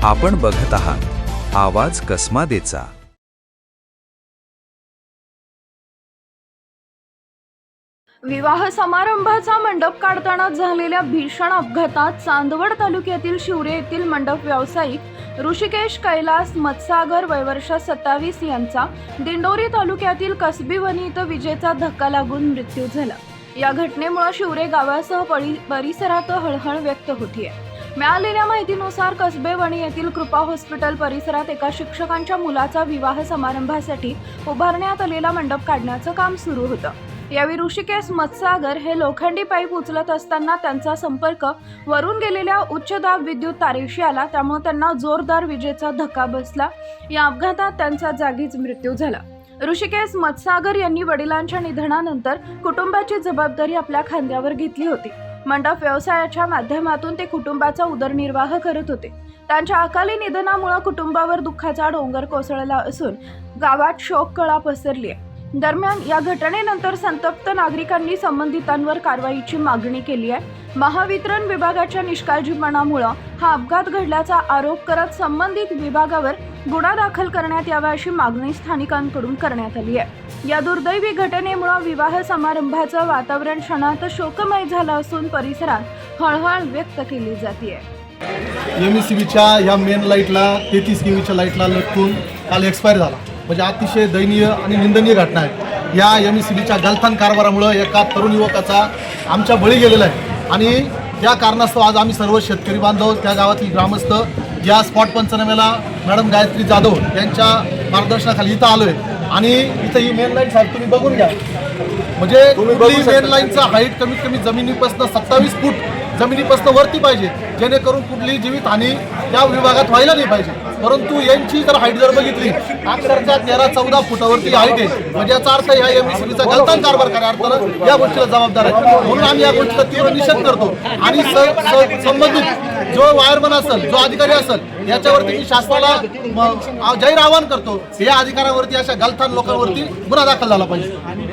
आपण बघत आहात आवाज कसमादेचा। विवाह समारंभाचा मंडप काढताना झालेल्या भीषण अपघातात चांदवड तालुक्यातील शिवरे येथील मंडप व्यावसायिक ऋषिकेश कैलास मत्सागर वय वर्ष 27 यांचा दिंडोरी तालुक्यातील कसबी वनी इथं विजेचा धक्का लागून मृत्यू झाला। या घटनेमुळे शिवरे गावासह परिसरात हळहळ व्यक्त होतीये। मिळालेल्या माहितीनुसार कसबे वणी येथील कृपा हॉस्पिटल परिसरात एका शिक्षकांच्या मुलाचा विवाह समारंभासाठी उभारण्यात आलेला मंडप काढण्याचं काम सुरू होतं। यावेळी ऋषिकेश मत्सागर हे लोखंडी पाईप उचलत असताना त्यांचा संपर्क वरून गेलेल्या उच्च दाब विद्युत तारेशी आला, त्यामुळे त्यांना जोरदार विजेचा धक्का बसला। या अपघातात त्यांचा जागीच मृत्यू झाला। ऋषिकेश मत्सागर यांनी वडिलांच्या निधनानंतर कुटुंबाची जबाबदारी आपल्या खांद्यावर घेतली होती। मंडप व्यवसायाच्या माध्यमातून ते कुटुंबाचा उदरनिर्वाह करत होते। त्यांच्या अकाली निधनामुळे कुटुंबावर दुःखाचा डोंगर कोसळला असून गावात शोककळा पसरली आहे। दरम्यान या घटनेनंतर संतप्त नागरिकांनी संबंधितांवर कारवाईची मागणी केली आहे। महावितरण विभागाच्या निष्काळजीपणामुळे हा अपघात घडल्याचा आरोप करत संबंधित विभागावर गुन्हा दाखल करण्यात यावा अशी मागणी स्थानिकांकडून करण्यात आली आहे। या दुर्दैवी घटनेमुळे विवाह समारंभाचं वातावरण क्षणात शोकमय झालं असून परिसरात हळहळ व्यक्त केली जाते। एमएससीबीच्या या मेन लाईटला 33 केव्हीच्या लाईटला लटकून काल एक्सपायर झाला। म्हणजे अतिशय दयनीय आणि निंदनीय घटना आहे। या एमएससीबीच्या गलथान कारभारामुळे एका तरुण युवकाचा आमच्या बळी गेलेला आहे आणि या कारणास्तव आज आम्ही सर्व शेतकरी बांधव, त्या गावातील ग्रामस्थ या स्पॉट पंचनाम्याला मॅडम गायत्री जाधव यांच्या मार्गदर्शनाखाली इथं आलो आहे। आणि इथं ही मेन लाईन साहेब तुम्ही बघून घ्या, म्हणजे कुठली मेन लाईनचा हाईट कमीत कमी जमिनीपासून 27 फूट जमिनीपासून वरती पाहिजे, जेणेकरून कुठलीही जीवितहानी या विभागात व्हायला नाही पाहिजे। परंतु यांची जर हाईट जर बघितली अक्षरशः 13-14 फुटावरती हाईट आहे, म्हणजे याचा अर्थ ह्या एमएससीबीचा गलथान कारभार कार्यार्थानं या गोष्टीला जबाबदार आहे। म्हणून आम्ही या गोष्टीचा तीव्र निषेध करतो आणि संबंधित जो वायरमन असेल, जो अधिकारी असेल, याच्यावरती मी शासनाला जाहीर आवाहन करतो, या अधिकाऱ्यावरती, अशा गलथान लोकांवरती गुन्हा दाखल झाला पाहिजे।